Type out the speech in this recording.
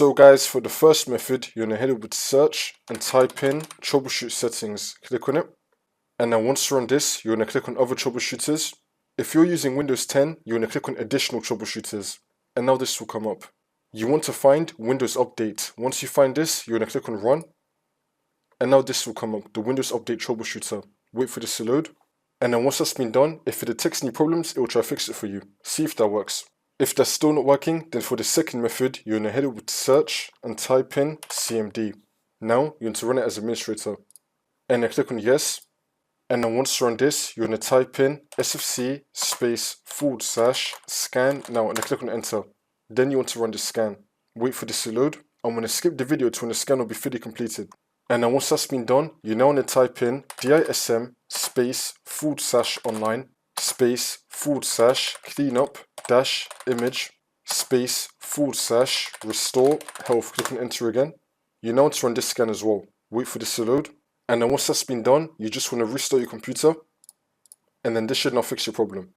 So guys, for the first method, you're going to head over to search and type in troubleshoot settings. Click on it. And then once you're on this, you're going to click on other troubleshooters. If you're using Windows 10, you're going to click on additional troubleshooters. And now this will come up. You want to find Windows Update. Once you find this, you're going to click on run. And now this will come up, the Windows Update troubleshooter. Wait for this to load. And then once that's been done, if it detects any problems, it will try to fix it for you. See if that works. If that's still not working, then for the second method, you're going to head over to search and type in CMD. Now, you're going to run it as administrator. And then click on yes. And then once you're on this, you're going to type in sfc /scan. Now, and then click on enter. Then you want to run the scan. Wait for this to load. I'm going to skip the video to when the scan will be fully completed. And then once that's been done, you now want to type in dism /online /cleanup -image /restore health. Click on enter again. You now want to run this scan as well. Wait for this to load. And then once that's been done, you just want to restart your computer. And then this should now fix your problem.